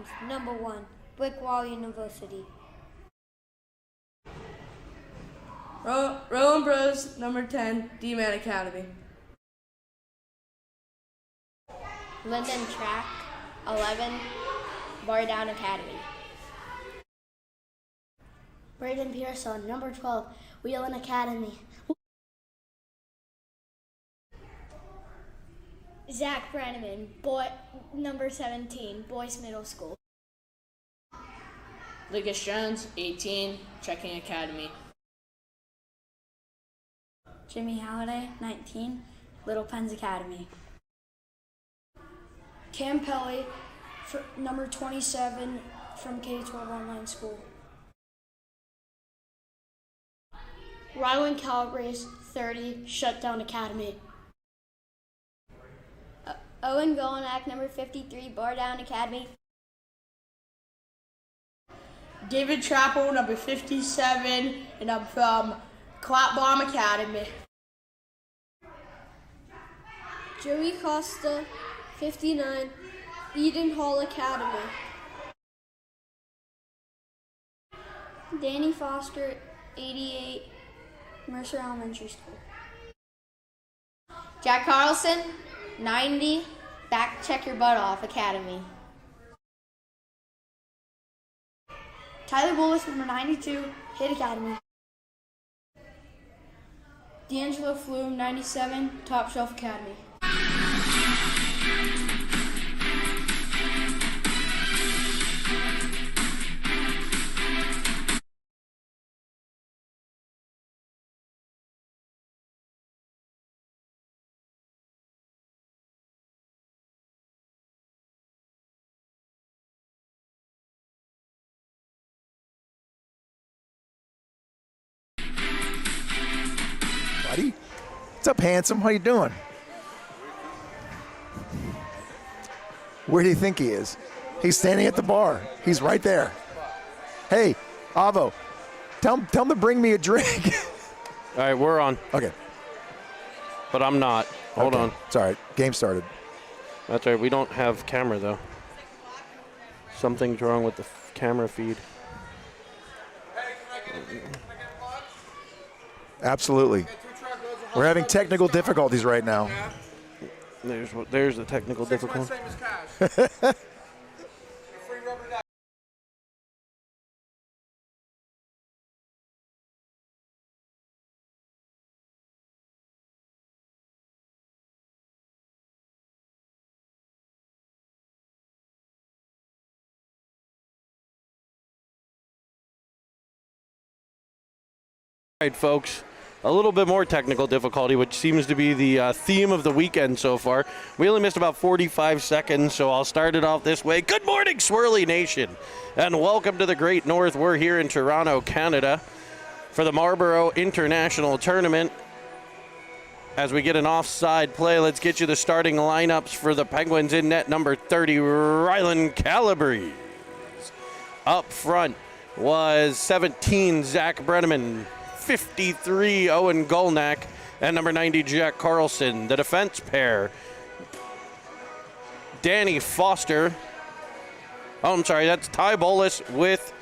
Jones, number 1, Brickwall University. Rowan Bros, number 10, D-Man Academy. Linden Track, 11, Bar Down Academy. Braden Pearson, number 12, Wheeling Academy. Zach Brenneman, number 17, Boyce Middle School. Lucas Jones, 18, Checking Academy. Jimmy Halliday, 19, Little Pens Academy. Cam Pelly, number 27, from K-12 Online School. Rylan Calabrese, 30, Shutdown Academy. Owen Golinak, number 53, Bar Down Academy. David Trappel, number 57, and I'm from Clap Bomb Academy. Joey Costa, 59, Eden Hall Academy. Danny Foster, 88, Mercer Elementary School. Jack Carlson, 90, Back Check Your Butt Off Academy. Tyler Bullis, number 92, Hit Academy. D'Angelo Flume, 97, Top Shelf Academy. Buddy, what's up, handsome? How you doing? Where do you think he is? He's standing at the bar. He's right there. Hey, Avo, tell him to bring me a drink. All right, we're on. Okay. But I'm not. Hold on. It's all right. Game started. That's all right. We don't have camera, though. Something's wrong with the camera feed. Absolutely. We're having technical difficulties right now. There's the technical difficulty. All right, folks. A little bit more technical difficulty, which seems to be the theme of the weekend so far. We only missed about 45 seconds, so I'll start it off this way. Good morning, Swirly Nation, and welcome to the Great North. We're here in Toronto, Canada, for the Marlborough International Tournament. As we get an offside play, let's get you the starting lineups for the Penguins. In net, number 30, Rylan Calabrese. Up front was 17, Zach Brenneman. 53, Owen Golnak, and number 90, Jack Carlson. The defense pair, Danny Foster. Oh, I'm sorry, that's Ty Bolus with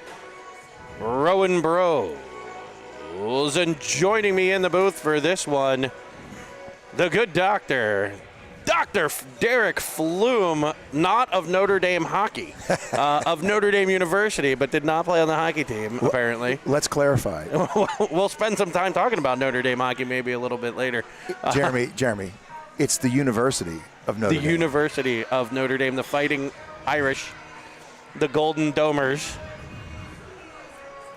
Rowan Bros. And joining me in the booth for this one, the good doctor, Dr. Derek Flume, not of Notre Dame hockey, of Notre Dame University, but did not play on the hockey team, apparently. Let's clarify. We'll spend some time talking about Notre Dame hockey maybe a little bit later. Jeremy, it's the University of Notre Dame. The University of Notre Dame, the Fighting Irish, the Golden Domers.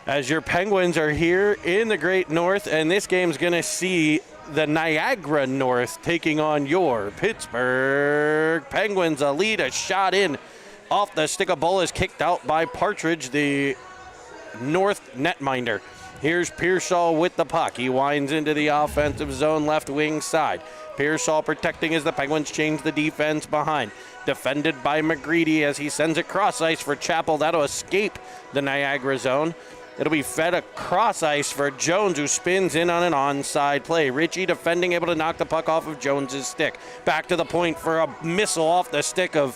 As your Penguins are here in the Great North, and this game's going to see the Niagara North taking on your Pittsburgh Penguins. A lead, a shot in off the stick of Bolus, kicked out by Partridge, the North netminder. Here's Pearsall with the puck. He winds into the offensive zone, left wing side. Pearsall protecting as the Penguins change the defense behind. Defended by McGreedy as he sends it cross ice for Chappell. That'll escape the Niagara zone. It'll be fed across ice for Jones, who spins in on an onside play. Ritchie defending, able to knock the puck off of Jones's stick. Back to the point for a missile off the stick of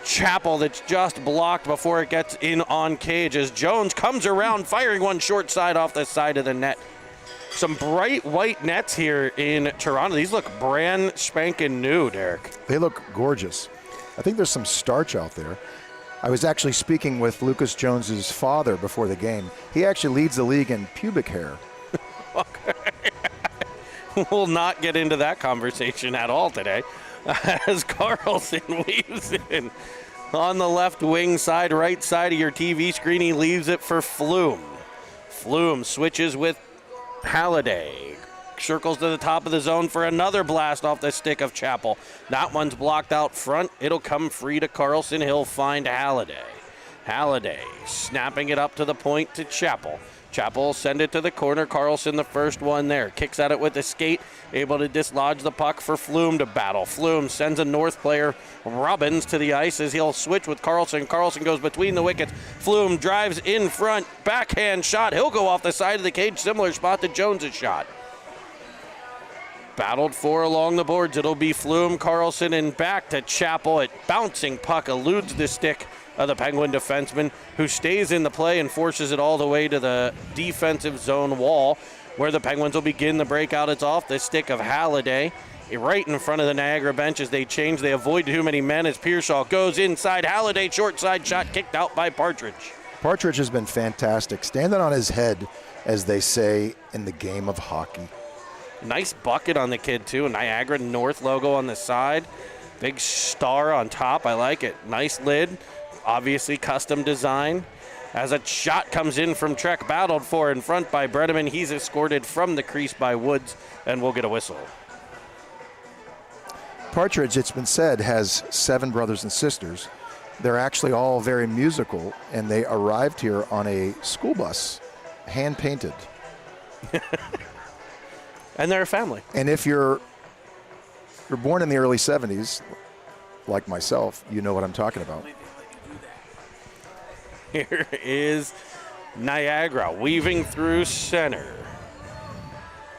Chapel that's just blocked before it gets in on Cage as Jones comes around firing one short side off the side of the net. Some bright white nets here in Toronto. These look brand spanking new, Derek. They look gorgeous. I think there's some starch out there. I was actually speaking with Lucas Jones's father before the game. He actually leads the league in pubic hair. We'll not get into that conversation at all today as Carlson weaves in on the left wing side, right side of your TV screen. He leaves it for Flume. Flume switches with Halliday. Circles to the top of the zone for another blast off the stick of Chapel. That one's blocked out front. It'll come free to Carlson. He'll find Halliday. Halliday snapping it up to the point to Chapel. Chapel will send it to the corner. Carlson the first one there. Kicks at it with the skate. Able to dislodge the puck for Flume to battle. Flume sends a North player, Robbins, to the ice as he'll switch with Carlson. Carlson goes between the wickets. Flume drives in front. Backhand shot. He'll go off the side of the cage. Similar spot to Jones' shot. Battled for along the boards. It'll be Flume, Carlson, and back to Chapel. It bouncing puck eludes the stick of the Penguin defenseman, who stays in the play and forces it all the way to the defensive zone wall, where the Penguins will begin the breakout. It's off the stick of Halliday, right in front of the Niagara bench as they change. They avoid too many men as Pearsall goes inside. Halliday, short side shot, kicked out by Partridge. Partridge has been fantastic, standing on his head, as they say in the game of hockey. Nice bucket on the kid, too. Niagara North logo on the side. Big star on top. I like it. Nice lid. Obviously custom design. As a shot comes in from Trek, battled for in front by Bredeman. He's escorted from the crease by Woods, and we'll get a whistle. Partridge, it's been said, has 7 brothers and sisters. They're actually all very musical, and they arrived here on a school bus, hand-painted. And they're a family. And if you're born in the early 70s, like myself, you know what I'm talking about. Here is Niagara weaving through center.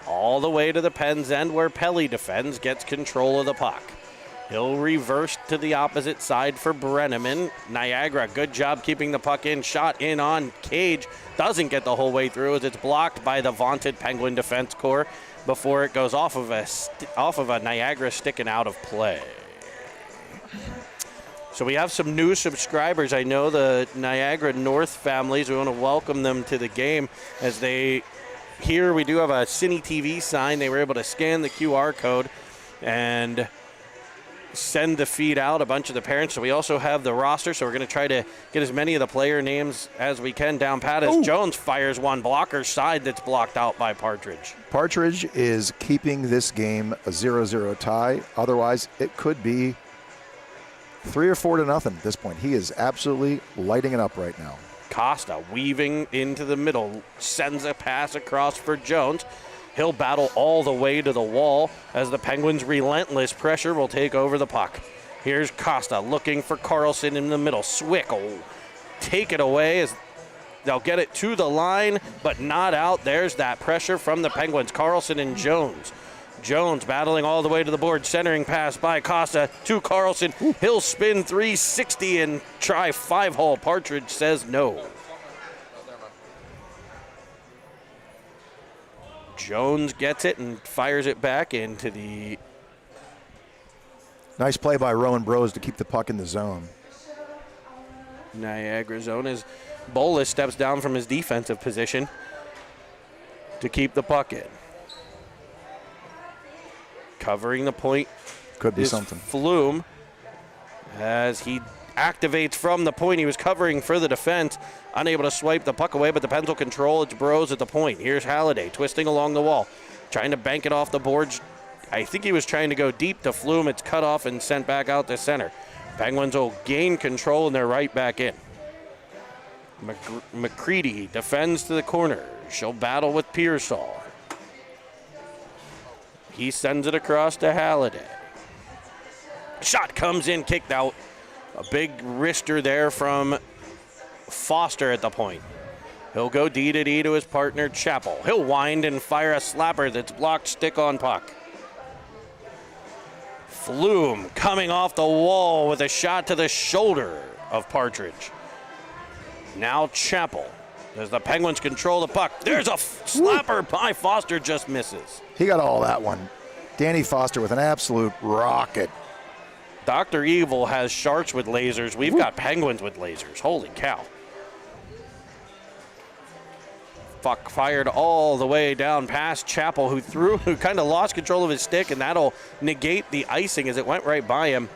All the way to the Penn's end where Pelly defends, gets control of the puck. He'll reverse to the opposite side for Brenneman. Niagara, good job keeping the puck in. Shot in on Cage. Doesn't get the whole way through as it's blocked by the vaunted Penguin defense corps before it goes off of a Niagara sticking out of play. So we have some new subscribers. I know the Niagara North families. We want to welcome them to the game as they here we do have a Cine TV sign. They were able to scan the QR code and send the feed out, a bunch of the parents. So we also have the roster, so we're going to try to get as many of the player names as we can down pat as Jones fires one blocker side that's blocked out by Partridge. Partridge is keeping this game a 0-0 tie. Otherwise, it could be 3 or 4 to nothing at this point. He is absolutely lighting it up right now. Costa weaving into the middle, sends a pass across for Jones. He'll battle all the way to the wall as the Penguins' relentless pressure will take over the puck. Here's Costa looking for Carlson in the middle. Swick will take it away as they'll get it to the line, but not out. There's that pressure from the Penguins. Carlson and Jones. Jones battling all the way to the board. Centering pass by Costa to Carlson. He'll spin 360 and try 5-hole. Partridge says no. Jones gets it and fires it back into the... Nice play by Rowan Bros to keep the puck in the zone. Niagara zone as Bolas steps down from his defensive position to keep the puck in. Covering the point could be is something. Flume as he activates from the point. He was covering for the defense, unable to swipe the puck away, but the Pens will control. It's Bros at the point. Here's Halliday twisting along the wall, trying to bank it off the boards. I think he was trying to go deep to Flume. It's cut off and sent back out to center. Penguins will gain control and they're right back in. McCready defends to the corner. She'll battle with Pearsall. He sends it across to Halliday. Shot comes in, kicked out. A big wrister there from Foster at the point. He'll go D to D to his partner, Chapel. He'll wind and fire a slapper that's blocked stick on puck. Flume coming off the wall with a shot to the shoulder of Partridge. Now Chappell, as the Penguins control the puck. There's a slapper by Foster, just misses. He got all that one. Danny Foster with an absolute rocket. Dr. Evil has Sharks with lasers. We've got Penguins with lasers. Holy cow. Puck fired all the way down past Chappell, who kind of lost control of his stick, and that'll negate the icing as it went right by him.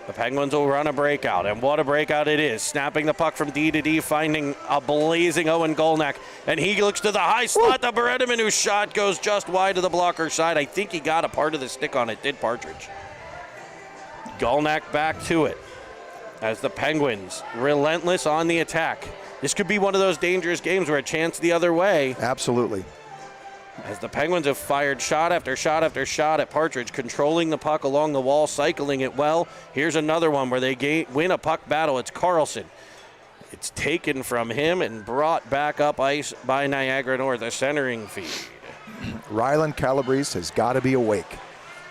The Penguins will run a breakout, and what a breakout it is. Snapping the puck from D to D, finding a blazing Owen Golnak, and he looks to the high slot to Beredeman, whose shot goes just wide to the blocker side. I think he got a part of the stick on it, did Partridge. Golnak back to it as the Penguins relentless on the attack. This could be one of those dangerous games where a chance the other way. Absolutely. As the Penguins have fired shot after shot after shot at Partridge, controlling the puck along the wall, cycling it well. Here's another one where they win a puck battle. It's Carlson. It's taken from him and brought back up ice by Niagara North, a centering feed. Rylan Calabrese has got to be awake.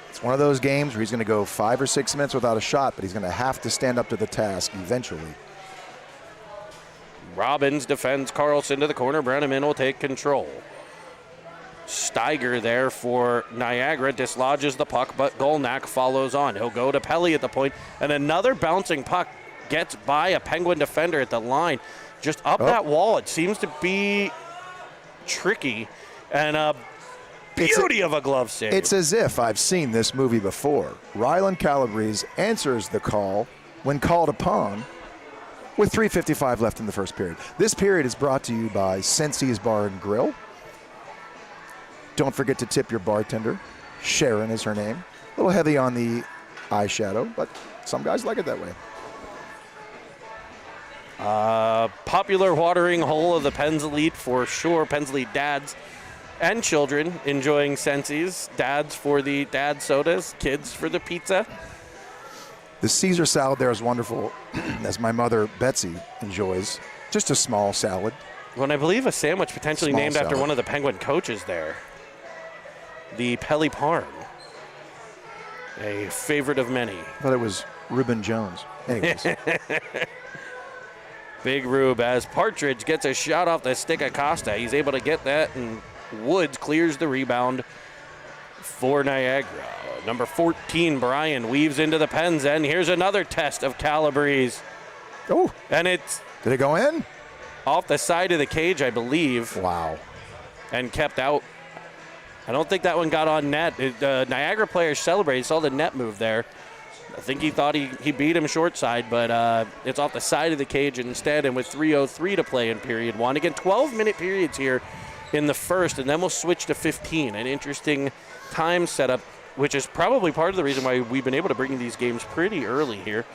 It's one of those games where he's going to go 5 or 6 minutes without a shot, but he's going to have to stand up to the task eventually. Robbins defends Carlson to the corner. Brenneman will take control. Steiger there for Niagara dislodges the puck, but Golnak follows on. He'll go to Pelly at the point, and another bouncing puck gets by a Penguin defender at the line. Just up that wall. It seems to be tricky, and a beauty of a glove save. It's as if I've seen this movie before. Rylan Calabrese answers the call when called upon with 3:55 left in the first period. This period is brought to you by Sensi's Bar and Grill. Don't forget to tip your bartender. Sharon is her name. A little heavy on the eyeshadow, but some guys like it that way. Popular watering hole of the Pens Elite for sure. Pens Elite dads and children enjoying Sensi's. Dads for the dad sodas, kids for the pizza. The Caesar salad there is wonderful, as my mother, Betsy, enjoys. Just a small salad. Well, and I believe a sandwich potentially Small named after salad. one of the Penguin coaches there. The Pelly Parm. A favorite of many. I thought it was Reuben Jones. Anyways. Big Rube as Partridge gets a shot off the stick of Costa. He's able to get that, and Woods clears the rebound for Niagara. Number 14, Brian, weaves into the Pens end. Here's another test of Calabrese. Oh. And it's Did it go in? off the side of the cage, I believe. Wow. And kept out. I don't think that one got on net. The Niagara players celebrated. Saw the net move there. I think he thought he beat him short side, but it's off the side of the cage instead. And with 3:03 to play in period one. Again, 12-minute periods here in the first, and then we'll switch to 15. An interesting time setup, which is probably part of the reason why we've been able to bring these games pretty early here,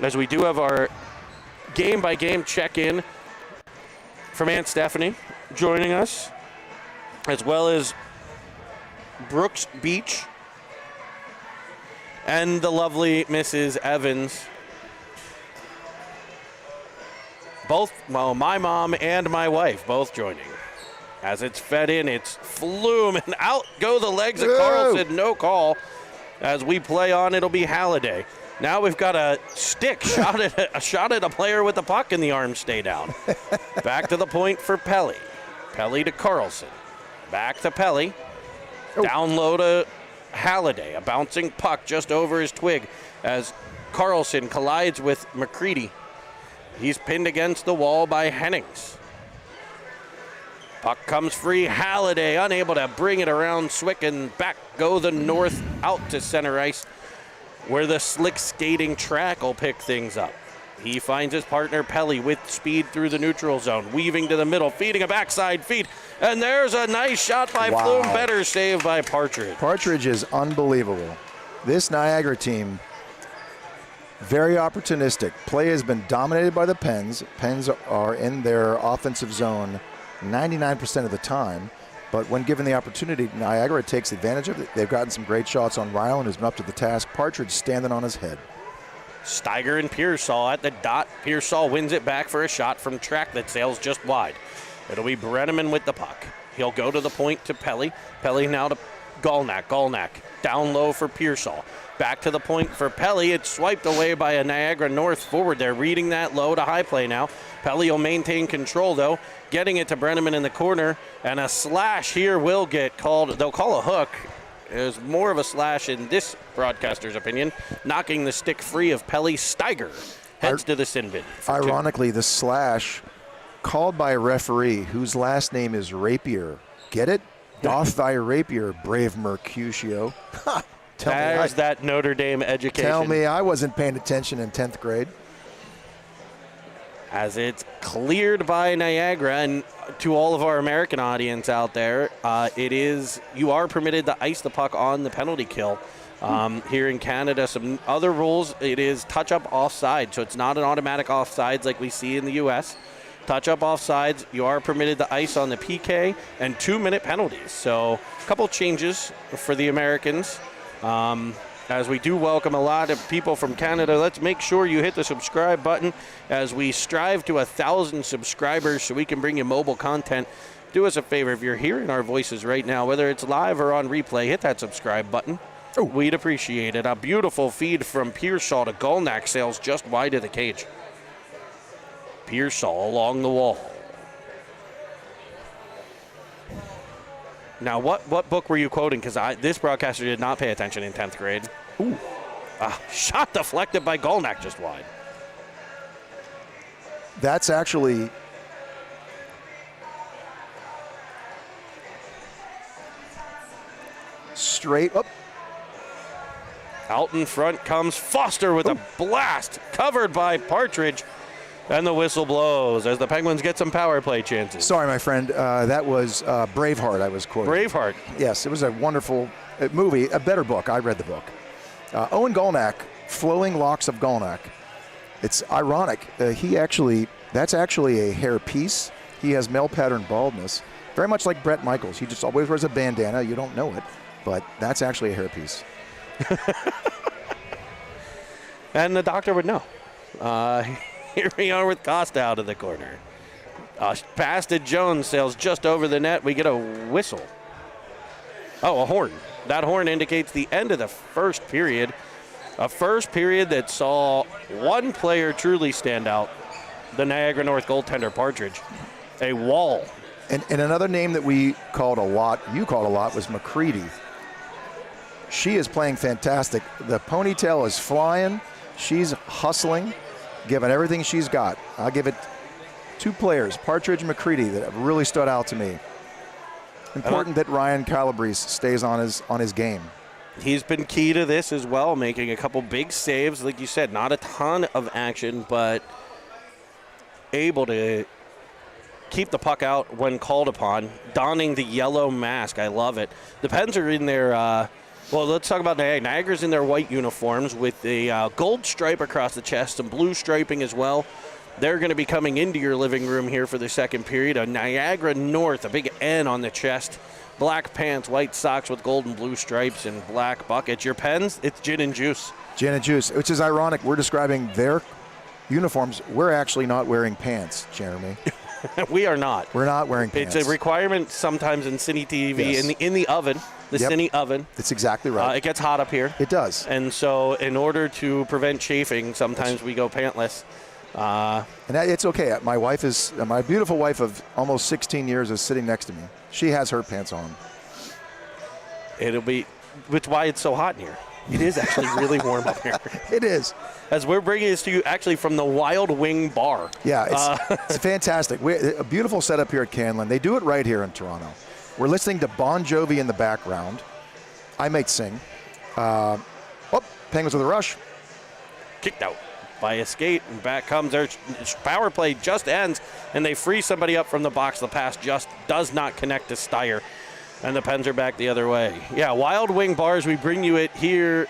as we do have our game-by-game check-in from Aunt Stephanie joining us, as well as Brooks Beach and the lovely Mrs. Evans. Both, well, my mom and my wife both joining. As it's fed in, it's Flume, and out go the legs of Carlson. No call. As we play on, it'll be Halliday. Now we've got a stick shot at a player with the puck, and the arms stay down. Back to the point for Pelly. Pelly to Carlson. Back to Pelly. Down low to Halliday. A bouncing puck just over his twig as Carlson collides with McCready. He's pinned against the wall by Hennings. Puck comes free. Halliday unable to bring it around Swick, and back go the North out to center ice, where the slick skating track will pick things up. He finds his partner Pelly with speed through the neutral zone, weaving to the middle, feeding a backside feed, and there's a nice shot by Flume. Better save by Partridge. Partridge is unbelievable. This Niagara team, very opportunistic. Play has been dominated by the Pens. Pens are in their offensive zone 99% of the time, but when given the opportunity, Niagara takes advantage of it. They've gotten some great shots on Rylan, who's been up to the task. Partridge standing on his head. Steiger and Pearsall at the dot. Pearsall wins it back for a shot from track that sails just wide. It'll be Brenneman with the puck. He'll go to the point to Pelly. Pelly now to Golnak. Golnak Down low for Pearsall. Back to the point for Pelly. It's swiped away by a Niagara North forward. They're reading that low to high play now. Pelly will maintain control, though. Getting it to Brenneman in the corner. And a slash here will get called. They'll call a hook. It was more of a slash in this broadcaster's opinion. Knocking the stick free of Pelly. Steiger heads to the sin bin. Ironically, the slash called by a referee whose last name is Rapier. Get it? Doff thy rapier, brave Mercutio. There's that Notre Dame education. Tell me I wasn't paying attention in 10th grade. As it's cleared by Niagara, and to all of our American audience out there, you are permitted to ice the puck on the penalty kill. Here in Canada, some other rules, it is touch-up offside, so it's not an automatic offsides like we see in the U.S. Touch-up offsides, you are permitted to ice on the PK and 2-minute penalties. So a couple changes for the Americans. As we do welcome a lot of people from Canada, let's make sure you hit the subscribe button as we strive to 1,000 subscribers so we can bring you mobile content. Do us a favor, if you're hearing our voices right now, whether it's live or on replay, hit that subscribe button. Oh. We'd appreciate it. A beautiful feed from Pearsall to Golnack, sails just wide of the cage. Pearsall along the wall. Now, what book were you quoting? Because this broadcaster did not pay attention in 10th grade. Ooh. Shot deflected by Golnack just wide. That's actually straight up. Out in front comes Foster with a blast, covered by Partridge. And the whistle blows as the Penguins get some power play chances. Sorry, my friend. That was Braveheart I was quoting. Braveheart. Yes, it was a wonderful movie, a better book. I read the book. Owen Golnack, Flowing Locks of Golnack. It's ironic. That's actually a hair piece. He has male pattern baldness, very much like Bret Michaels. He just always wears a bandana. You don't know it, but that's actually a hair piece. And the doctor would know. Here we are with Costa out of the corner. Pass to Jones, sails just over the net. We get a whistle. Oh, a horn. That horn indicates the end of the first period. A first period that saw one player truly stand out, the Niagara North goaltender Partridge. A wall. And another name that we called a lot, you called a lot, was McCready. She is playing fantastic. The ponytail is flying. She's hustling, giving everything she's got. I'll give it two players, Partridge and McCready, that have really stood out to me. Important that Ryan Calabrese stays on his game. He's been key to this as well, making a couple big saves. Like you said, not a ton of action, but able to keep the puck out when called upon, donning the yellow mask. I love it. The Pens are in their, well, let's talk about Niagara. Niagara's in their white uniforms with a gold stripe across the chest, some blue striping as well. They're going to be coming into your living room here for the second period. A Niagara North, a big N on the chest, black pants, white socks with gold and blue stripes, and black buckets. Your Pens, it's gin and juice. Gin and juice, which is ironic. We're describing their uniforms. We're actually not wearing pants, Jeremy. We are not. We're not wearing pants. It's a requirement sometimes in Cine TV, yes. in the oven, the Cine oven. That's exactly right. It gets hot up here. It does. And so in order to prevent chafing, sometimes we go pantless. And it's okay. My beautiful wife of almost 16 years is sitting next to me. She has her pants on. Which why it's so hot in here. It is actually really warm up here. It is. As we're bringing this to you actually from the Wild Wing Bar. Yeah, it's fantastic. A beautiful setup here at Canlan. They do it right here in Toronto. We're listening to Bon Jovi in the background. I might sing. Penguins with a rush. Kicked out by a skate, and back comes their power play just ends, and they free somebody up from the box. The pass just does not connect to Steyer, and the Pens are back the other way. Yeah, Wild Wing Bars, we bring you it here,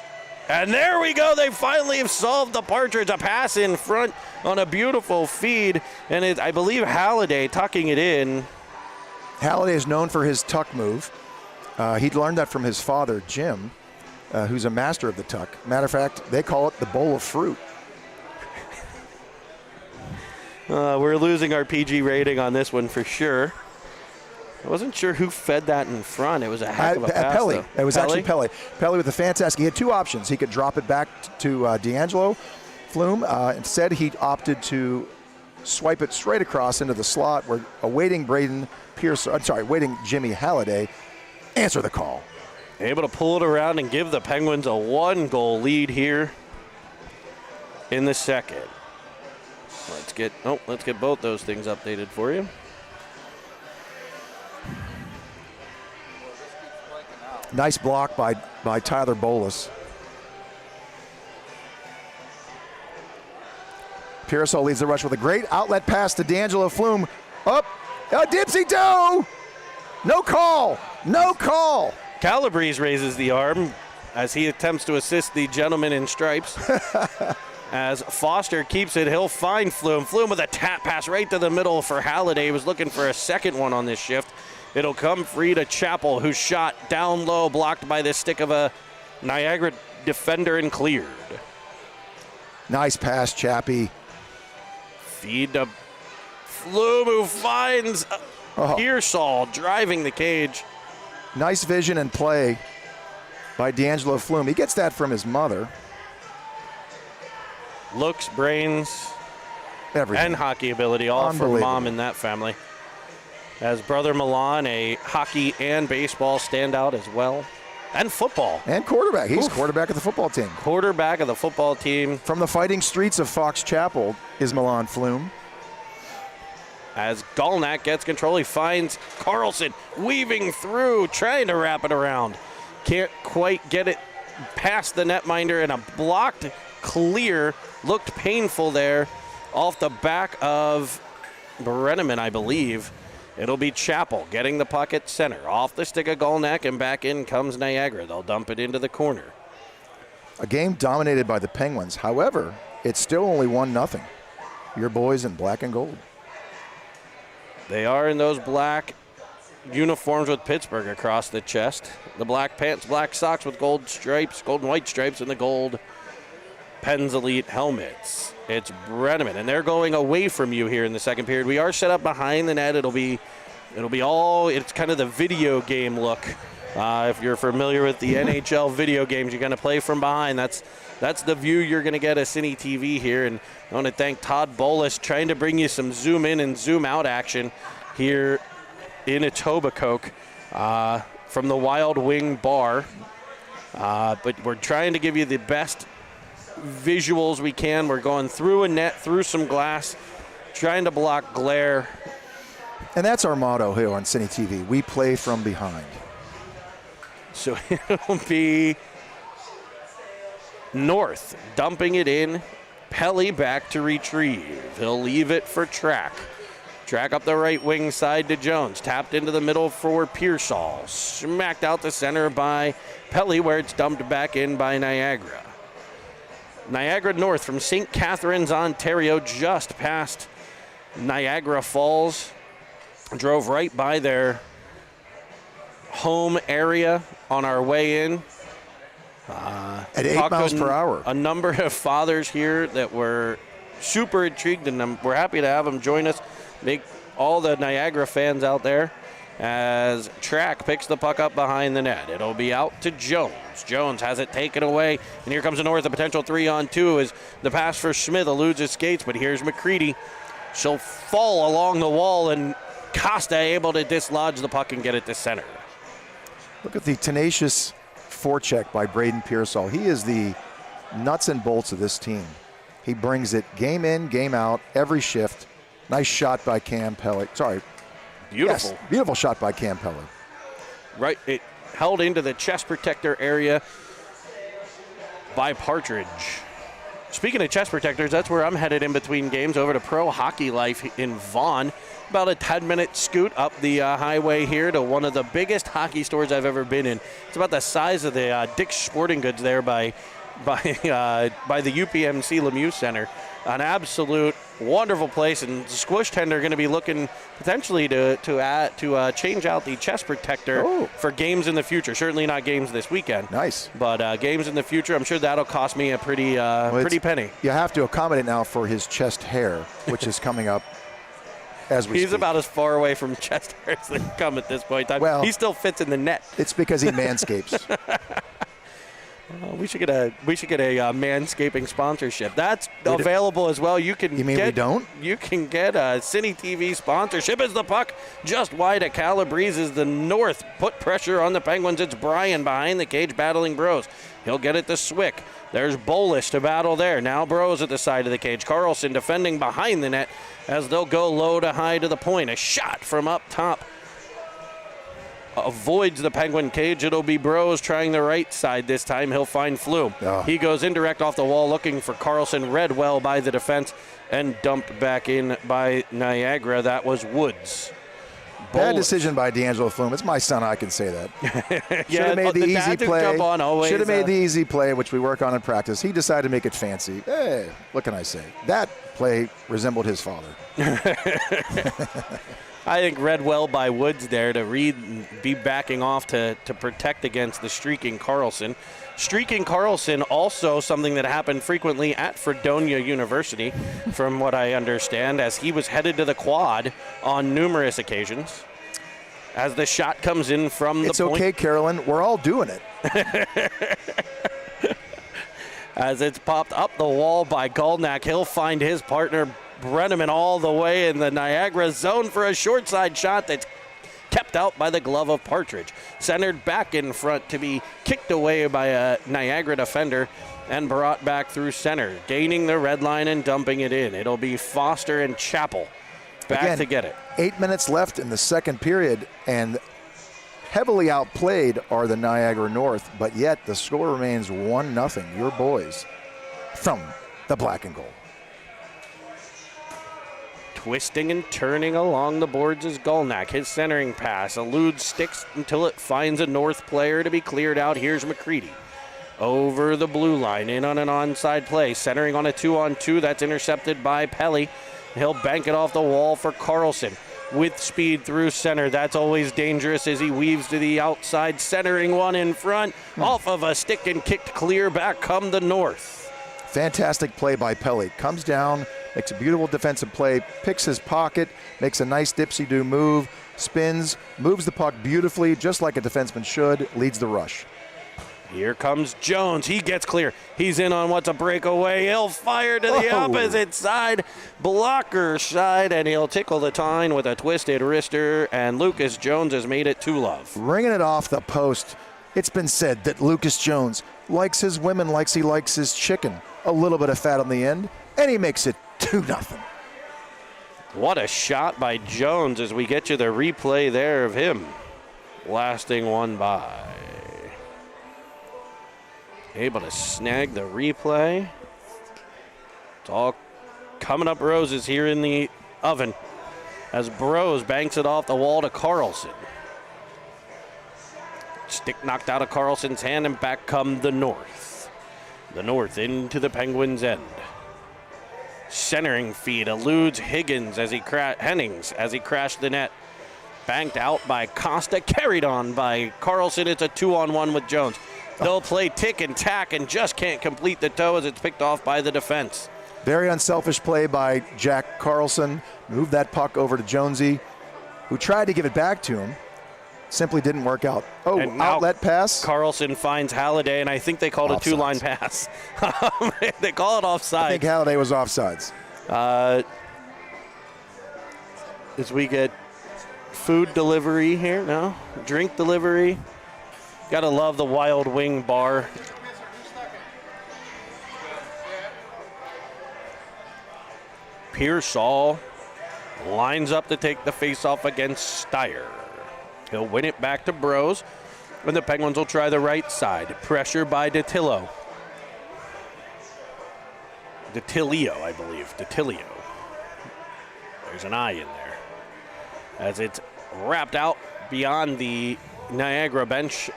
and there we go. They finally have solved the Partridge. A pass in front on a beautiful feed, and I believe Halliday tucking it in. Halliday is known for his tuck move. He'd learned that from his father, Jim, who's a master of the tuck. Matter of fact, they call it the bowl of fruit. We're losing our PG rating on this one for sure. I wasn't sure who fed that in front. It was a heck of a pass. Pele. Though. It was actually Pele. Pele with a fantastic. He had two options. He could drop it back to D'Angelo Flume. Instead, he opted to swipe it straight across into the slot where awaiting waiting Jimmy Halliday answer the call. Able to pull it around and give the Penguins a 1-goal lead here in the second. Let's get both those things updated for you. Nice block by Tyler Bolus. Pearsall leads the rush with a great outlet pass to D'Angelo Flume. Up, a dipsy-do! No call, no call. Calabrese raises the arm as he attempts to assist the gentleman in stripes. As Foster keeps it, he'll find Flume. Flume with a tap pass right to the middle for Halliday. He was looking for a second one on this shift. It'll come free to Chappell, who's shot down low, blocked by the stick of a Niagara defender and cleared. Nice pass, Chappie. Feed to Flume, who finds Pearsall driving the cage. Nice vision and play by D'Angelo Flume. He gets that from his mother. Looks, brains, everything, and hockey ability, all from mom in that family. As brother Milan, a hockey and baseball standout as well. And football. And quarterback. He's quarterback of the football team. Quarterback of the football team. From the fighting streets of Fox Chapel is Milan Flume. As Galnak gets control, he finds Carlson weaving through, trying to wrap it around. Can't quite get it past the netminder, and a blocked clear. Looked painful there off the back of Brenneman, I believe. It'll be Chappell getting the puck at center. Off the stick of Galnak, and back in comes Niagara. They'll dump it into the corner. A game dominated by the Penguins. However, it's still only 1-0. Your boys in black and gold. They are in those black uniforms with Pittsburgh across the chest. The black pants, black socks with gold stripes, gold and white stripes, and the gold Pens Elite helmets. It's Brenneman, and they're going away from you here in the second period. We are set up behind the net. It'll be it's kind of the video game look. If you're familiar with the NHL video games, you're going to play from behind. That's the view you're going to get at Cine TV here. And I want to thank Todd Bolus trying to bring you some zoom in and zoom out action here in Etobicoke from the Wild Wing Bar. But we're trying to give you the best visuals we can. We're going through a net, through some glass, trying to block glare. And that's our motto here on Cine TV. We play from behind. So it'll be North dumping it in. Pelly back to retrieve. He'll leave it for Track. Track up the right wing side to Jones. Tapped into the middle for Pearsall. Smacked out the center by Pelly, where it's dumped back in by Niagara. Niagara North from St. Catharines, Ontario, just past Niagara Falls. Drove right by their home area on our way in. At 8 miles per hour. A number of fathers here that were super intrigued, and we're happy to have them join us. Make all the Niagara fans out there as Track picks the puck up behind the net. It'll be out to Jones. Jones has it taken away, and here comes the North. A potential 3-on-2 as the pass for Smith eludes his skates, but here's McCready. She'll fall along the wall, and Costa able to dislodge the puck and get it to center. Look at the tenacious forecheck by Braden Pearsall. He is the nuts and bolts of this team. He brings it game in, game out, every shift. Nice shot by Cam Pelly. Sorry. Beautiful. Yes, beautiful shot by Cam Pelly. Right, it held into the chest protector area by Partridge. Speaking of chest protectors, that's where I'm headed in between games, over to Pro Hockey Life in Vaughan. About a 10-minute scoot up the highway here to one of the biggest hockey stores I've ever been in. It's about the size of the Dick's Sporting Goods there by the UPMC Lemieux Center. An absolute wonderful place, and Squish Tender are going to be looking potentially to change out the chest protector for games in the future. Certainly not games this weekend. Nice. But games in the future, I'm sure that'll cost me a pretty penny. You have to accommodate now for his chest hair, which is coming up. as we He's speak. about as far away from chest hair as they come at this point in time. Well, he still fits in the net. It's because he manscapes. We should get a manscaping sponsorship. That's available as well. You can. You mean we don't? You can get a Cine TV sponsorship as the puck just wide at Calabrese as the North put pressure on the Penguins. It's Bryan behind the cage battling Bros. He'll get it to Swick. There's Bolish to battle there. Now Bros at the side of the cage. Carlson defending behind the net as they'll go low to high to the point. A shot from up top avoids the Penguin cage. It'll be Bros trying the right side this time. He'll find Flume. Oh. He goes indirect off the wall looking for Carlson. Read well by the defense and dumped back in by Niagara. That was Woods. Bad decision by D'Angelo Flume. It's my son, I can say that. Should have made the easy dads who play. jump on always, Should have made the easy play, which we work on in practice. He decided to make it fancy. Hey, what can I say? That play resembled his father. I think read well by Woods there to read and be backing off to protect against the streaking Carlson. Streaking Carlson, also something that happened frequently at Fredonia University, from what I understand, as he was headed to the quad on numerous occasions. As the shot comes in from the point. It's okay, Carolyn. We're all doing it. As it's popped up the wall by Golnak, he'll find his partner Brenneman all the way in the Niagara zone for a short side shot that's kept out by the glove of Partridge. Centered back in front to be kicked away by a Niagara defender and brought back through center, gaining the red line and dumping it in. It'll be Foster and Chappell back Again, to get it. 8 minutes left in the second period, and heavily outplayed are the Niagara North, but yet the score remains 1-0. Your boys from the black and gold. Twisting and turning along the boards is Golnak. His centering pass eludes sticks until it finds a North player to be cleared out. Here's McCready. Over the blue line, in on an onside play. Centering on a 2-on-2. That's intercepted by Pelly. He'll bank it off the wall for Carlson. With speed through center. That's always dangerous as he weaves to the outside. Centering one in front. Off of a stick and kicked clear. Back come the North. Fantastic play by Pelly. Comes down, makes a beautiful defensive play, picks his pocket, makes a nice dipsy-do move, spins, moves the puck beautifully, just like a defenseman should, leads the rush. Here comes Jones. He gets clear. He's in on what's a breakaway. He'll fire to the opposite side, blocker side, and he'll tickle the tine with a twisted wrister, and Lucas Jones has made it 2-love. Ringing it off the post. It's been said that Lucas Jones likes his women like he likes his chicken. A little bit of fat on the end, and he makes it 2-0. What a shot by Jones as we get you the replay there of him blasting one by. Able to snag the replay. It's all coming up roses here in the oven as Bros banks it off the wall to Carlson. Stick knocked out of Carlson's hand, and back come the North. The North into the Penguins' end. Centering feed eludes Hennings as he crashed the net. Banked out by Costa, carried on by Carlson. It's a 2-on-1 with Jones. They'll play tick and tack and just can't complete the toe as it's picked off by the defense. Very unselfish play by Jack Carlson. Moved that puck over to Jonesy, who tried to give it back to him. Simply didn't work out. Oh, outlet pass. Carlson finds Halliday, and I think they called Offsides. a two-line pass. They call it offside. I think Halliday was offsides. As we get food delivery here, no? Drink delivery. Gotta love the Wild Wing bar. Pearsall lines up to take the face-off against Steyer. He'll win it back to Bros, and the Penguins will try the right side. Pressure by Detilio, I believe. Detilio. There's an I in there. As it's wrapped out beyond the Niagara bench,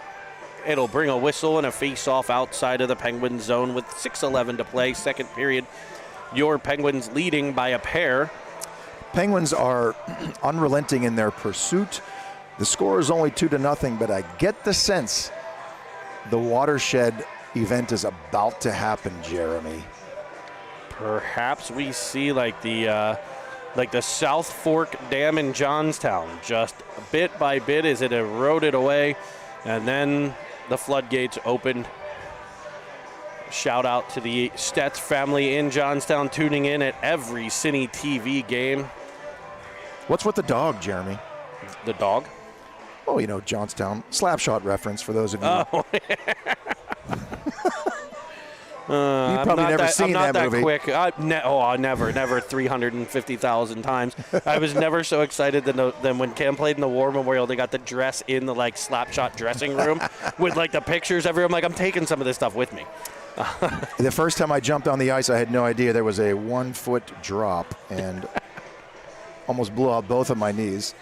it'll bring a whistle and a face-off outside of the Penguins zone with 6:11 to play, second period. Your Penguins leading by a pair. Penguins are unrelenting in their pursuit. The score is only 2-0, but I get the sense the watershed event is about to happen, Jeremy. Perhaps we see like the like the South Fork Dam in Johnstown, just bit by bit as it eroded away, and then the floodgates opened. Shout out to the Stetz family in Johnstown tuning in at every Cine TV game. What's with the dog, Jeremy? The dog? Oh, you know, Johnstown. Slapshot reference for those of you. Oh, You've probably never seen I'm not that movie. quick. Never 350,000 times. I was never so excited than when Cam played in the War Memorial. They got the dress in the like Slapshot dressing room with like the pictures everywhere. I'm like, I'm taking some of this stuff with me. The first time I jumped on the ice, I had no idea there was a 1 foot drop and almost blew out both of my knees.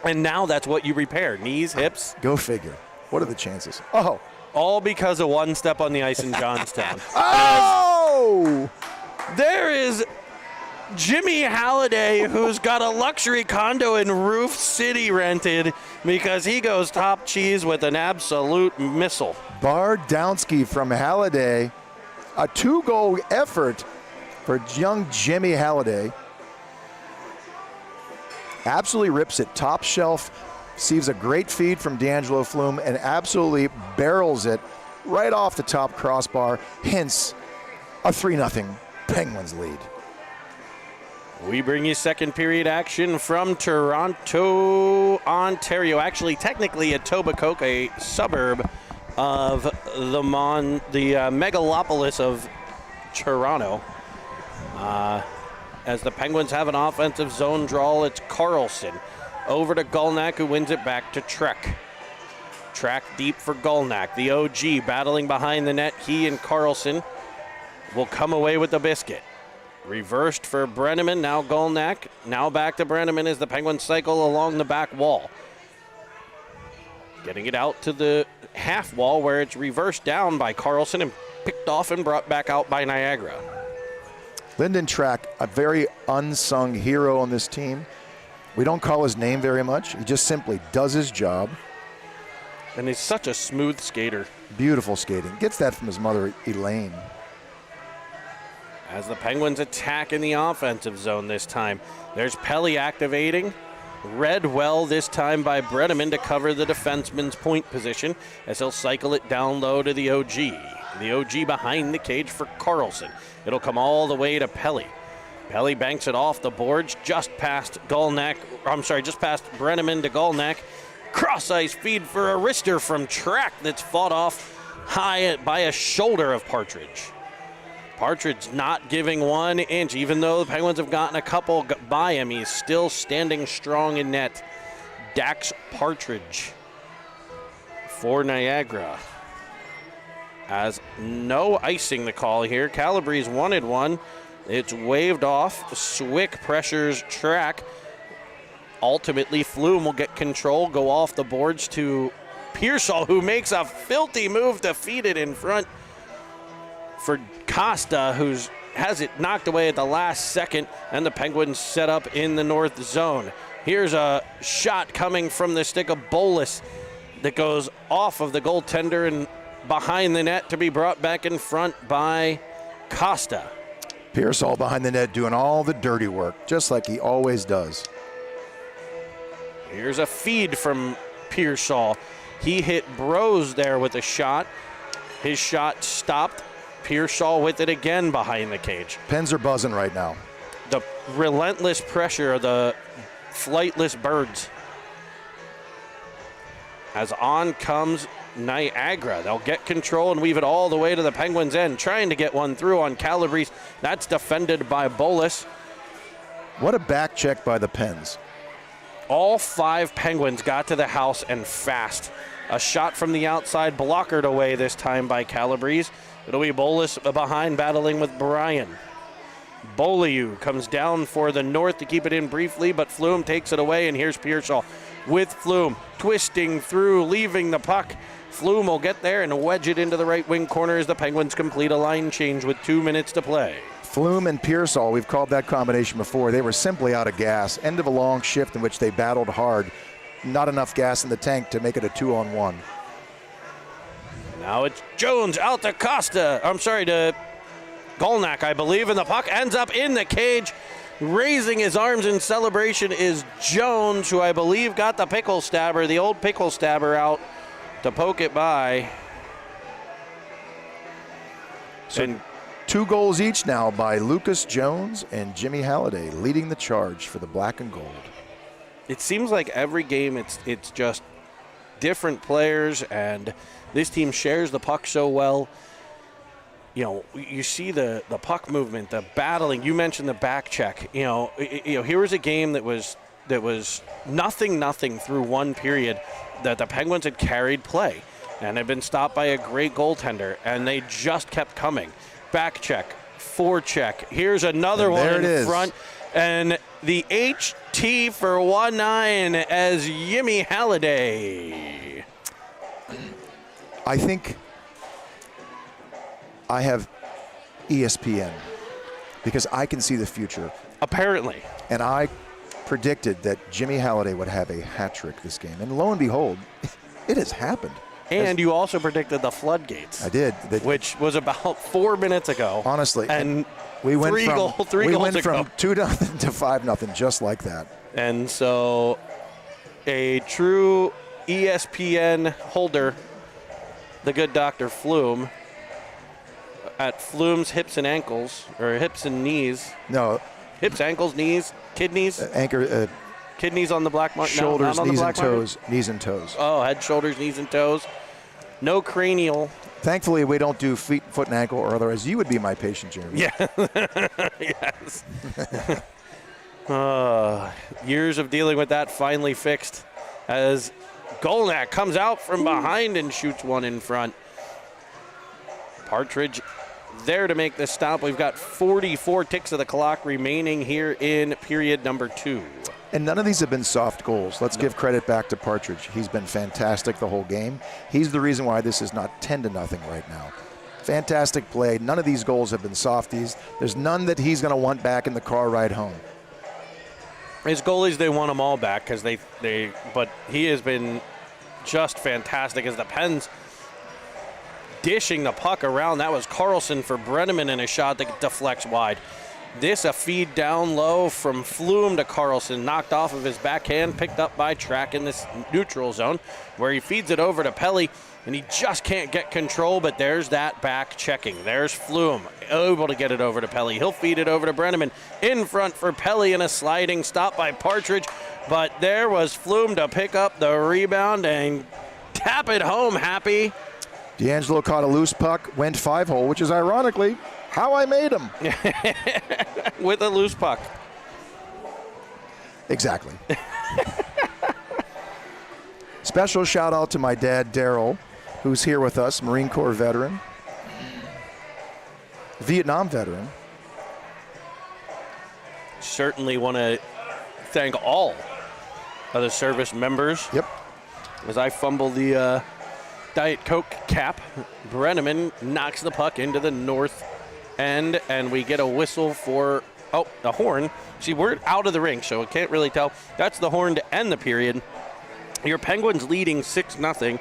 And now that's what you repair. Knees, hips. Go figure. What are the chances? Oh. All because of one step on the ice in Johnstown. Oh! There is Jimmy Halliday, who's got a luxury condo in Roof City rented because he goes top cheese with an absolute missile. Bardowski from Halliday. A 2-goal effort for young Jimmy Halliday. Absolutely rips it top shelf. Receives a great feed from D'Angelo Flume and absolutely barrels it right off the top crossbar. Hence, a 3-0 Penguins lead. We bring you second period action from Toronto, Ontario. Actually, technically Etobicoke, a suburb of the megalopolis of Toronto. As the Penguins have an offensive zone draw, it's Carlson. Over to Gulnak, who wins it back to Trek. Track deep for Gulnak. The OG battling behind the net. He and Carlson will come away with the biscuit. Reversed for Brenneman, now Gulnak. Now back to Brenneman as the Penguins cycle along the back wall. Getting it out to the half wall where it's reversed down by Carlson and picked off and brought back out by Niagara. Lyndon Track, a very unsung hero on this team. We don't call his name very much. He just simply does his job. And he's such a smooth skater. Beautiful skating. Gets that from his mother, Elaine. As the Penguins attack in the offensive zone this time. There's Pelly activating. Read well this time by Brenneman to cover the defenseman's point position as he'll cycle it down low to the OG. The OG behind the cage for Carlson. It'll come all the way to Pelly. Pelly banks it off the boards just past Brenneman to Gulnak. Cross ice feed for a wrister from Track that's fought off high by a shoulder of Partridge. Partridge not giving 1 inch, even though the Penguins have gotten a couple by him. He's still standing strong in net. Dax Partridge for Niagara. As no icing the call here. Calabrese wanted one. It's waved off. Swick pressures Track. Ultimately, Flume will get control, go off the boards to Pearsall, who makes a filthy move to feed it in front for Costa, who has it knocked away at the last second, and the Penguins set up in the north zone. Here's a shot coming from the stick of Bolus that goes off of the goaltender and behind the net to be brought back in front by Costa. Pearsall behind the net doing all the dirty work, just like he always does. Here's a feed from Pearsall. He hit Brose there with a shot. His shot stopped. Pearsall with it again behind the cage. Pens are buzzing right now. The relentless pressure of the flightless birds. As on comes Niagara. They'll get control and weave it all the way to the Penguins' end, trying to get one through on Calabrese. That's defended by Bolus. What a back check by the Pens. All 5 Penguins got to the house and fast. A shot from the outside, blockered away this time by Calabrese. It'll be Bolus behind, battling with Bryan. Beaulieu comes down for the North to keep it in briefly, but Flume takes it away, and here's Pearsall with Flume, twisting through, leaving the puck. Flume will get there and wedge it into the right wing corner as the Penguins complete a line change with 2 minutes to play. Flume and Pearsall, we've called that combination before. They were simply out of gas. End of a long shift in which they battled hard. Not enough gas in the tank to make it a 2-on-1. Now it's Jones out to Costa. To Gulnak, I believe, and the puck ends up in the cage. Raising his arms in celebration is Jones, who I believe got the pickle stabber, the old pickle stabber out to poke it by. So 2 goals each now by Lucas Jones and Jimmy Halliday, leading the charge for the black and gold. It seems like every game it's just different players, and this team shares the puck so well. You know, you see the puck movement, the battling. You mentioned the back check. Here was a game that was nothing through one period that the Penguins had carried play and had been stopped by a great goaltender, and they just kept coming. Back check, forecheck. Here's another one in front, and the HT for 1-9 as Jimmy Halliday. I think I have ESPN because I can see the future. Apparently. And I predicted that Jimmy Halliday would have a hat trick this game. And lo and behold, it has happened. And you also predicted the floodgates. I did. Which was about 4 minutes ago. Honestly. And we went three goals from 2-0 to 5-0 just like that. And so a true ESPN holder, the good Dr. Flume, at Flume's hips and ankles, or hips and knees. No. Hips, ankles, knees, kidneys. Kidneys on the black market. Shoulders, no, knees, and toes. Knees and toes. Oh, head, shoulders, knees, and toes. No cranial. Thankfully, we don't do feet, foot, and ankle, or otherwise you would be my patient, Jeremy. Yeah. Yes. Years of dealing with that finally fixed as Golnak comes out from behind and shoots one in front. Partridge there to make the stop. We've got 44 ticks of the clock remaining here in period number 2. And none of these have been soft goals. Let's give credit back to Partridge. He's been fantastic the whole game. He's the reason why this is not 10-0 right now. Fantastic play. None of these goals have been softies. There's none that he's going to want back in the car ride home. His goalies, they want them all back because but he has been just fantastic as the Pens dishing the puck around. That was Carlson for Brenneman in a shot that deflects wide. This a feed down low from Flume to Carlson, knocked off of his backhand, picked up by Track in this neutral zone, where he feeds it over to Pelly, and he just can't get control, but there's that back checking. There's Flume, able to get it over to Pelly. He'll feed it over to Brenneman, in front for Pelly, and a sliding stop by Partridge, but there was Flume to pick up the rebound and tap it home, Happy. D'Angelo caught a loose puck, went 5-hole, which is ironically how I made him. With a loose puck. Exactly. Special shout out to my dad, Daryl, who's here with us, Marine Corps veteran, Vietnam veteran. Certainly want to thank all of the service members. Yep. As I fumble the Diet Coke cap, Brenneman knocks the puck into the north end, and we get a whistle for, the horn. See, we're out of the ring, so I can't really tell. That's the horn to end the period. Your Penguins leading 6-0.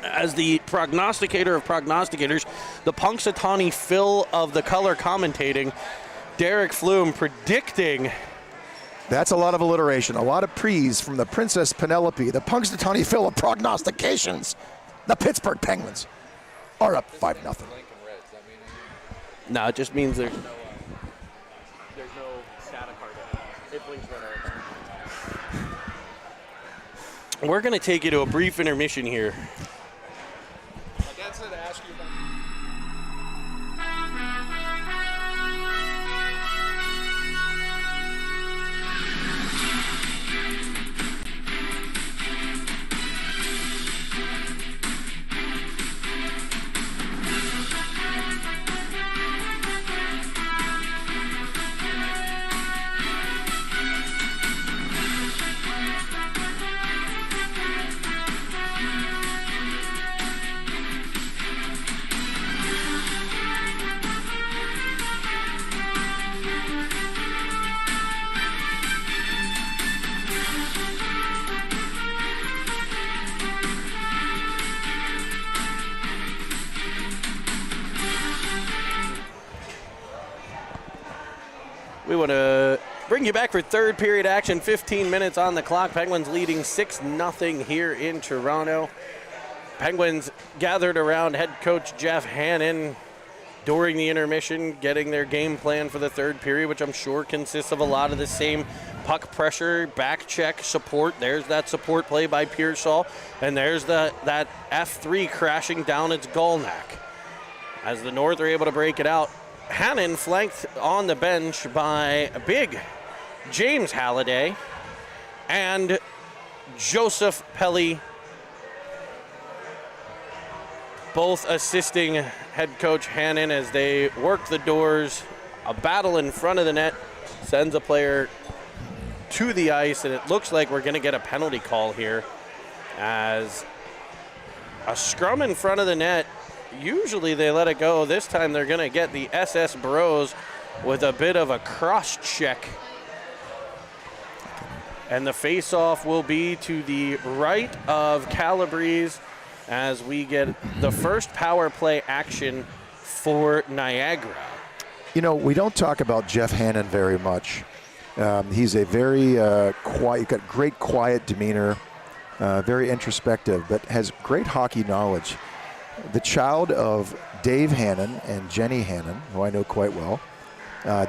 As the prognosticator of prognosticators, the Punxsutawney Phil of the color commentating, Derek Flume predicting. That's a lot of alliteration, a lot of pre's from the Princess Penelope, the Punxsutawney Phil of prognostications. The Pittsburgh Penguins are up 5-0. No, it just means there's no data card. It blinks right. We're going to take you to a brief intermission here. My dad said to ask you about. We want to Bring you back for third period action, 15 minutes on the clock. Penguins leading 6-0 here in Toronto. Penguins gathered around head coach Jeff Hannan during the intermission, getting their game plan for the third period, which I'm sure consists of a lot of the same puck pressure, back check, support. There's that support play by Pearsall, and there's that F3 crashing down its goal neck. As the North are able to break it out, Hannan flanked on the bench by big James Halliday and Joseph Pelly, both assisting head coach Hannan as they work the doors. A battle in front of the net sends a player to the ice, and it looks like we're going to get a penalty call here as a scrum in front of the net. Usually they let it go. This time they're going to get the SS Bros with a bit of a cross check. And the face-off will be to the right of Calabrese as we get the first power play action for Niagara. You know, we don't talk about Jeff Hannan very much. He's a very quiet, got great quiet demeanor, very introspective, but has great hockey knowledge. The child of Dave Hannan and Jenny Hannan, who I know quite well.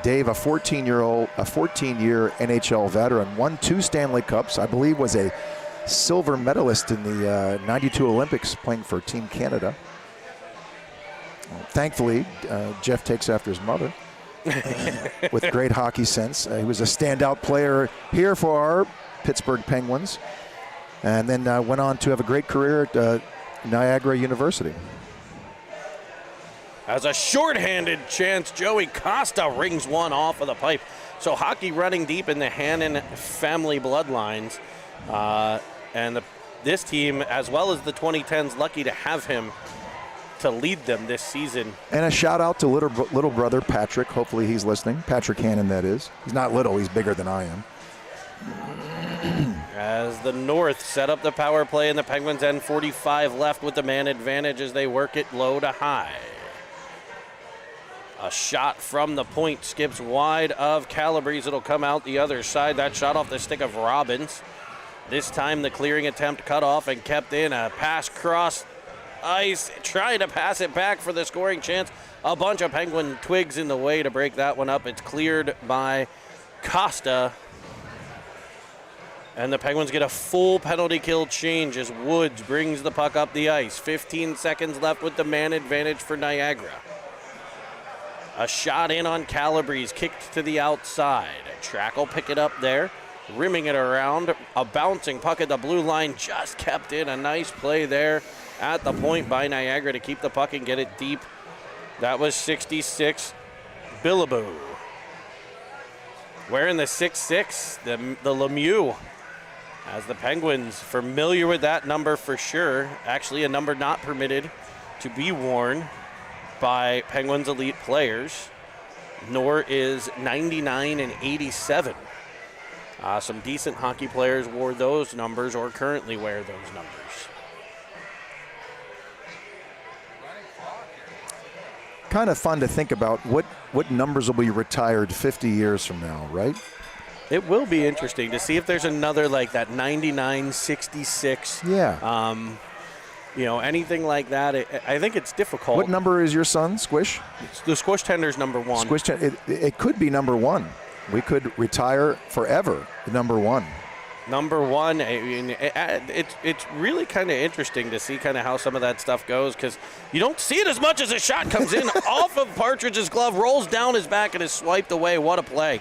Dave, a 14-year NHL veteran, won 2 Stanley Cups, I believe was a silver medalist in the 92 Olympics playing for Team Canada. Thankfully, Jeff takes after his mother with great hockey sense. He was a standout player here for our Pittsburgh Penguins, and then went on to have a great career at Niagara University. As a shorthanded chance, Joey Costa rings one off of the pipe. So hockey running deep in the Hannan family bloodlines. And this team, as well as the 2010s, lucky to have him to lead them this season. And a shout out to little brother Patrick. Hopefully he's listening. Patrick Hannan, that is. He's not little, he's bigger than I am. As the North set up the power play, and the Penguins end 45 left with the man advantage as they work it low to high. A shot from the point skips wide of Calabrese. It'll come out the other side. That shot off the stick of Robbins. This time the clearing attempt cut off and kept in. A pass cross ice, trying to pass it back for the scoring chance. A bunch of Penguin twigs in the way to break that one up. It's cleared by Costa. And the Penguins get a full penalty kill change as Woods brings the puck up the ice. 15 seconds left with the man advantage for Niagara. A shot in on Calabrese, kicked to the outside. Track will pick it up there, rimming it around. A bouncing puck at the blue line, just kept in. A nice play there at the point by Niagara to keep the puck and get it deep. That was 66, Billaboo. Wearing the 6'6", the Lemieux. As the Penguins, familiar with that number for sure. Actually a number not permitted to be worn by Penguins elite players, nor is 99 and 87. Some decent hockey players wore those numbers or currently wear those numbers. Kind of fun to think about what numbers will be retired 50 years from now, right? It will be interesting to see if there's another like that 99, 66. Yeah. Anything like that. I think it's difficult. What number is your son, Squish? The Squish Tender's number 1. Squish it could be number 1. We could retire forever number 1. Number 1, I mean, it's really kind of interesting to see kind of how some of that stuff goes, because you don't see it as much as a shot comes in off of Partridge's glove, rolls down his back, and is swiped away. What a play.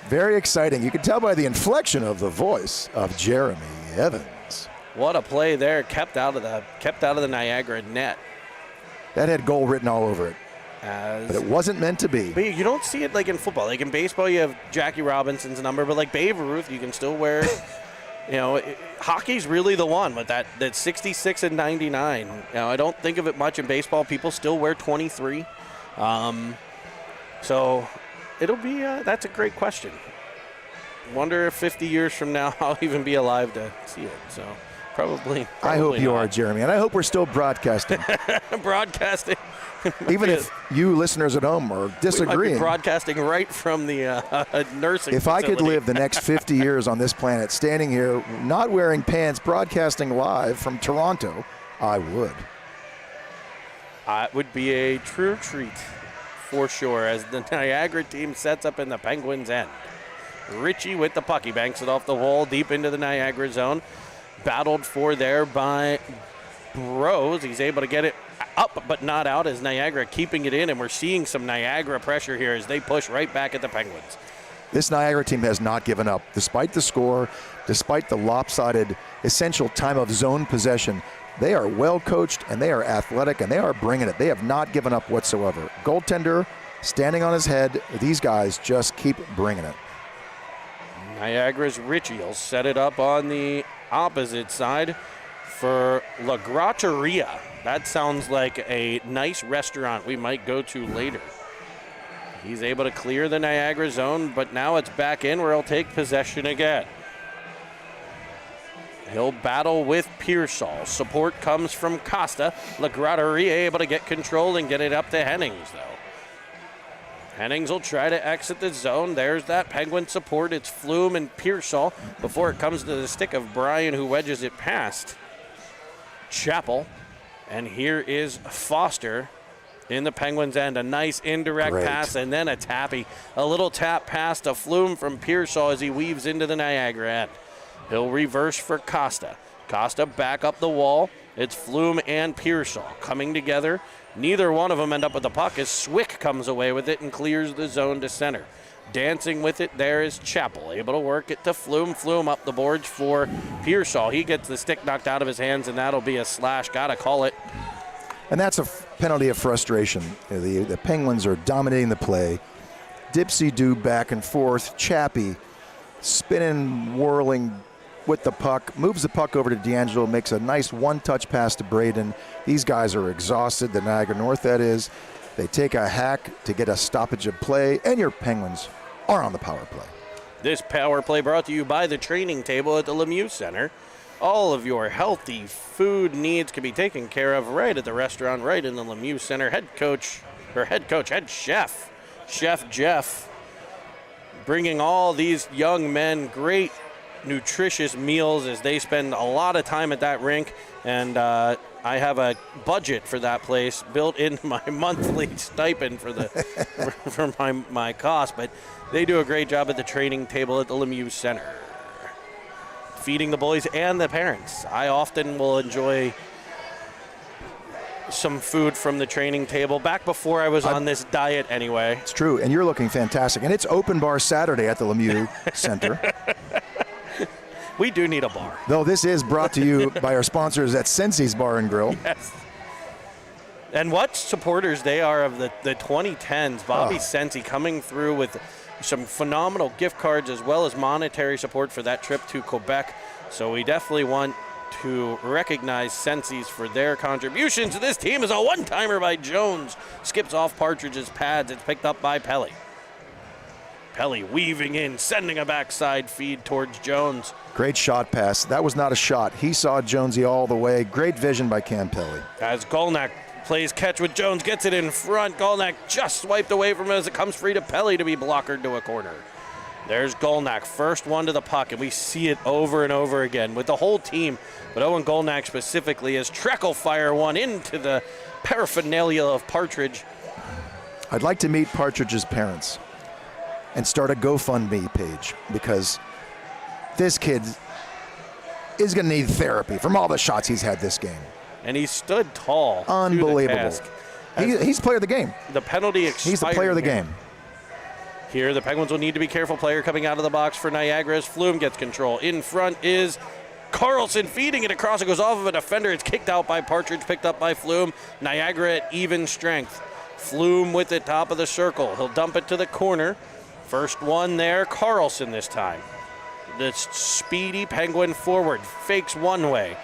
Very exciting. You can tell by the inflection of the voice of Jeremy Evans. What a play there, kept out of the Niagara net. That had goal written all over it. But it wasn't meant to be. But you don't see it like in football. Like in baseball, you have Jackie Robinson's number, but like Babe Ruth, you can still wear. Hockey's really the one with that 66 and 99. I don't think of it much in baseball. People still wear 23. So it'll be. That's a great question. Wonder if 50 years from now I'll even be alive to see it. So Probably. I hope you not. are, Jeremy, and I hope we're still broadcasting. Broadcasting. Even if you listeners at home are We might be disagreeing. broadcasting right from the nursing If I could facility. live the next 50 years on this planet, standing here, not wearing pants, broadcasting live from Toronto, I would. It would be a true treat for sure as the Niagara team sets up in the Penguins' end. Ritchie with the puck. He banks it off the wall deep into the Niagara zone. Battled for there by Bros. He's able to get it up but not out as Niagara keeping it in, and we're seeing some Niagara pressure here as they push right back at the Penguins. This Niagara team has not given up. Despite the score, despite the lopsided essential time of zone possession, they are well coached and they are athletic and they are bringing it. They have not given up whatsoever. Goaltender standing on his head. These guys just keep bringing it. Niagara's Ritchie will set it up on the opposite side for La Grotteria. That sounds like a nice restaurant we might go to later. He's able to clear the Niagara zone, but now it's back in where he'll take possession again. He'll battle with Pearsall. Support comes from Costa. La Grotteria able to get control and get it up to Hennings, though. Hennings will try to exit the zone. There's that Penguin support. It's Flume and Pearsall before it comes to the stick of Bryan, who wedges it past Chappell. And here is Foster in the Penguins' end. A nice indirect pass and then a tappy. A little tap pass to Flume from Pearsall as he weaves into the Niagara end. He'll reverse for Costa. Costa back up the wall. It's Flume and Pearsall coming together. Neither one of them end up with the puck as Swick comes away with it and clears the zone to center. Dancing with it there is Chappell, able to work it to Flume. Flume up the boards for Pearsall. He gets the stick knocked out of his hands, and that'll be a slash. Gotta call it. And that's a penalty of frustration. The Penguins are dominating the play. Dipsy-do back and forth. Chappie spinning, whirling with the puck, moves the puck over to D'Angelo, makes a nice one-touch pass to Braden. These guys are exhausted, the Niagara North that is. They take a hack to get a stoppage of play, and your Penguins are on the power play. This power play brought to you by the training table at the Lemieux Center. All of your healthy food needs can be taken care of right at the restaurant, right in the Lemieux Center. Head chef, Chef Jeff, bringing all these young men great nutritious meals as they spend a lot of time at that rink, and I have a budget for that place built into my monthly stipend for the for my cost, but they do a great job at the training table at the Lemieux Center, feeding the boys and the parents. I often will enjoy some food from the training table back before I was on this diet anyway. It's true, and you're looking fantastic, and it's open bar Saturday at the Lemieux Center. We do need a bar. Though this is brought to you by our sponsors at Sensei's Bar and Grill. Yes. And what supporters they are of the 2010s. Bobby Sensei coming through with some phenomenal gift cards as well as monetary support for that trip to Quebec. So we definitely want to recognize Sensei's for their contributions. This team is a one-timer by Jones. Skips off Partridge's pads. It's picked up by Pelly. Pelly weaving in, sending a backside feed towards Jones. Great shot pass. That was not a shot. He saw Jonesy all the way. Great vision by Cam Pelly. As Golnack plays catch with Jones, gets it in front. Golnack just swiped away from him as it comes free to Pelly to be blockered to a corner. There's Golnack, first one to the puck, and we see it over and over again with the whole team, but Owen Golnack specifically as Treckle fire one into the paraphernalia of Partridge. I'd like to meet Partridge's parents and start a GoFundMe page, because this kid is going to need therapy from all the shots he's had this game. And he stood tall. Unbelievable. He's player of the game. The penalty expired. He's the player of the game. Here, the Penguins will need to be careful. Player coming out of the box for Niagara as Flume gets control. In front is Carlson feeding it across. It goes off of a defender. It's kicked out by Partridge, picked up by Flume. Niagara at even strength. Flume with it, top of the circle. He'll dump it to the corner. First one there, Carlson this time. The speedy Penguin forward, fakes one way.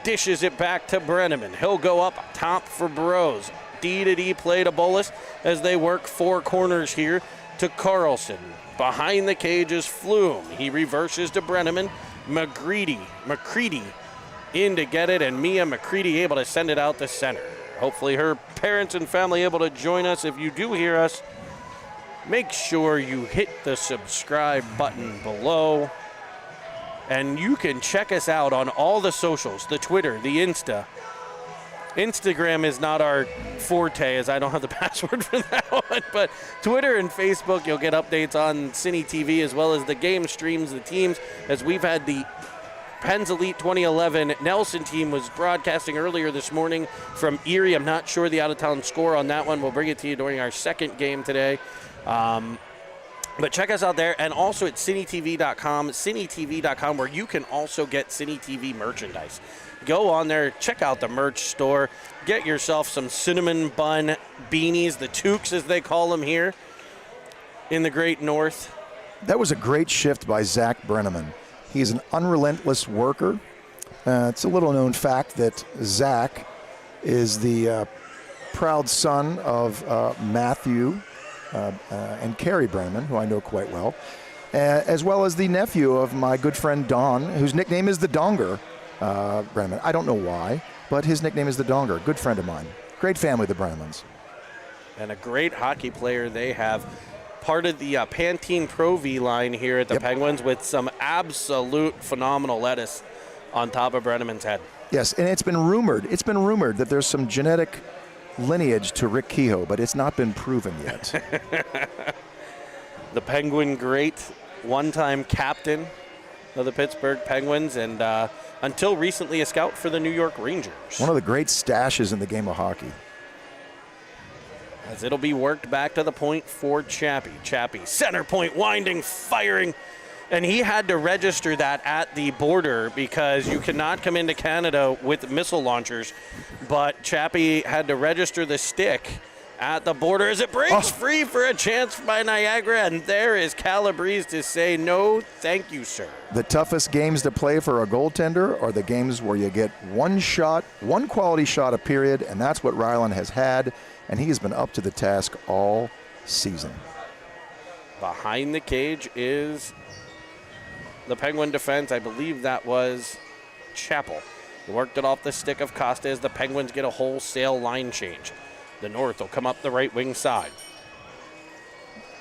Dishes it back to Brenneman. He'll go up top for Bros. D-to-D play to Bolus as they work four corners here to Carlson. Behind the cage is Flume. He reverses to Brenneman. McCready in to get it, and Mia McCready able to send it out to center. Hopefully her parents and family able to join us. If you do hear us, make sure you hit the subscribe button below. And you can check us out on all the socials, the Twitter, the Insta. Instagram is not our forte, as I don't have the password for that one, but Twitter and Facebook, you'll get updates on Cine TV as well as the game streams, the teams, as we've had the Pens Elite 2011 Nelson team was broadcasting earlier this morning from Erie. I'm not sure the out-of-town score on that one. We'll bring it to you during our second game today. But check us out there, and also at cinetv.com, where you can also get Cine TV merchandise. Go on there, check out the merch store, get yourself some cinnamon bun beanies, the toques as they call them here in the Great North. That was a great shift by Zach Brenneman. He's an unrelentless worker. It's a little known fact that Zach is the proud son of Matthew and Carrie Brenneman, who I know quite well as the nephew of my good friend Don, whose nickname is the Donger. Brenneman. I don't know why, but his nickname is the Donger. Good friend of mine. Great family, the Brennamans. And a great hockey player they have. Part of the Pantene Pro V line here at the Penguins with some absolute phenomenal lettuce on top of Brenneman's head. Yes, and it's been rumored that there's some genetic lineage to Rick Kehoe, but it's not been proven yet. The Penguin great, one-time captain of the Pittsburgh Penguins, and until recently a scout for the New York Rangers. One of the great stashes in the game of hockey. As it'll be worked back to the point for Chappie. Chappie, center point, winding, firing. And he had to register that at the border because you cannot come into Canada with missile launchers. But Chappie had to register the stick at the border as it breaks free for a chance by Niagara. And there is Calabrese to say, no, thank you, sir. The toughest games to play for a goaltender are the games where you get one shot, one quality shot a period, and that's what Ryland has had. And he has been up to the task all season. Behind the cage is the Penguin defense. I believe that was Chappell. He worked it off the stick of Costa as the Penguins get a wholesale line change. The North will come up the right wing side.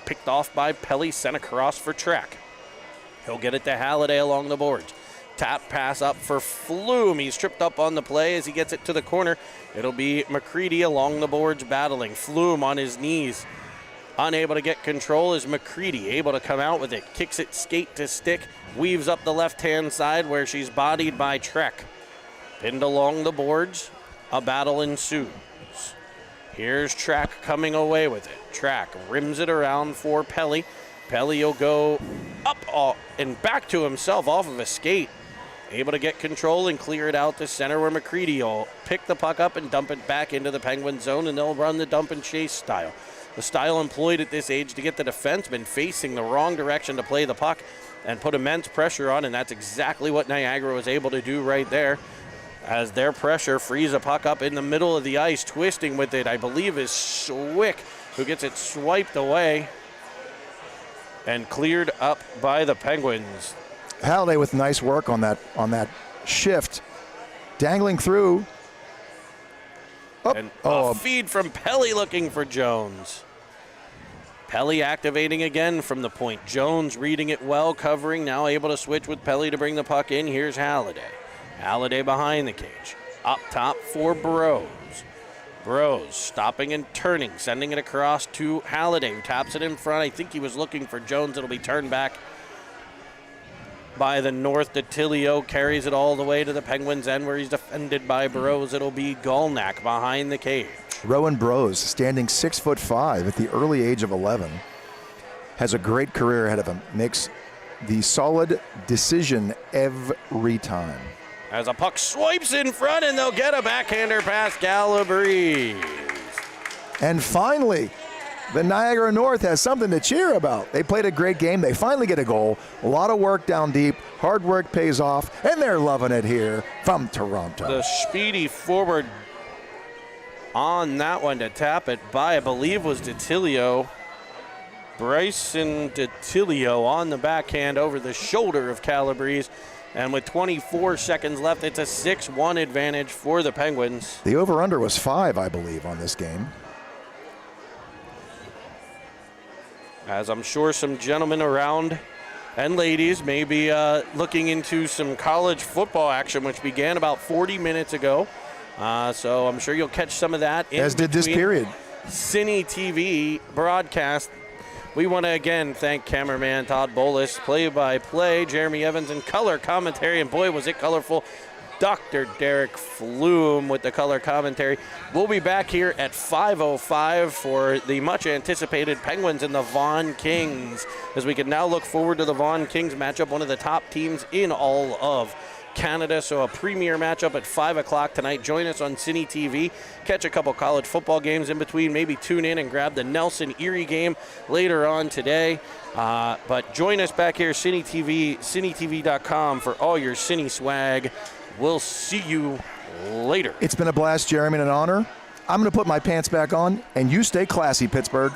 Picked off by Pelly, sent across for Trek. He'll get it to Halliday along the boards. Tap pass up for Flume. He's tripped up on the play as he gets it to the corner. It'll be McCready along the boards battling. Flume on his knees. Unable to get control is McCready. Able to come out with it. Kicks it skate to stick. Weaves up the left-hand side where she's bodied by Trek. Pinned along the boards. A battle ensues. Here's Trek coming away with it. Trek rims it around for Pelly. Pelly will go up and back to himself off of a skate. Able to get control and clear it out to center where McCready will pick the puck up and dump it back into the Penguin zone, and they'll run the dump and chase style. The style employed at this age to get the defenseman facing the wrong direction to play the puck and put immense pressure on, and that's exactly what Niagara was able to do right there. As their pressure frees a puck up in the middle of the ice, twisting with it, I believe, is Swick, who gets it swiped away and cleared up by the Penguins. Halliday with nice work on that shift, dangling through. And a feed from Pelly looking for Jones. Pelly activating again from the point. Jones reading it well, covering, now able to switch with Pelly to bring the puck in. Here's Halliday. Halliday behind the cage. Up top for Bros. Bros stopping and turning, sending it across to Halliday, who taps it in front. I think he was looking for Jones. It'll be turned back by the North. DeTilio carries it all the way to the Penguins' end where he's defended by Bros. It'll be Golnack behind the cage. Rowan Bros, standing 6'5" at the early age of 11, has a great career ahead of him. Makes the solid decision every time. As a puck swipes in front, and they'll get a backhander past Calabrese. And finally, the Niagara North has something to cheer about. They played a great game. They finally get a goal. A lot of work down deep. Hard work pays off, and they're loving it here from Toronto. The speedy forward on that one to tap it by, I believe, was DeTilio. Bryson DeTilio on the backhand over the shoulder of Calabrese. And with 24 seconds left, it's a 6-1 advantage for the Penguins. The over-under was 5, I believe, on this game. As I'm sure some gentlemen around and ladies may be looking into some college football action, which began about 40 minutes ago. So I'm sure you'll catch some of that. As did this period. Cine TV broadcast. We want to again thank cameraman Todd Bolus, play-by-play Jeremy Evans, and color commentary. And boy, was it colorful. Dr. Derek Flume with the color commentary. We'll be back here at 5:05 for the much-anticipated Penguins and the Vaughan Kings, as we can now look forward to the Vaughan Kings matchup, one of the top teams in all of Canada. So a premier matchup at 5 o'clock tonight. Join us on Cine TV. Catch a couple college football games in between. Maybe tune in and grab the Nelson Erie game later on today. But join us back here, Cine TV, cinetv.com for all your Cine swag. We'll see you later. It's been a blast, Jeremy, and an honor. I'm going to put my pants back on, and you stay classy, Pittsburgh.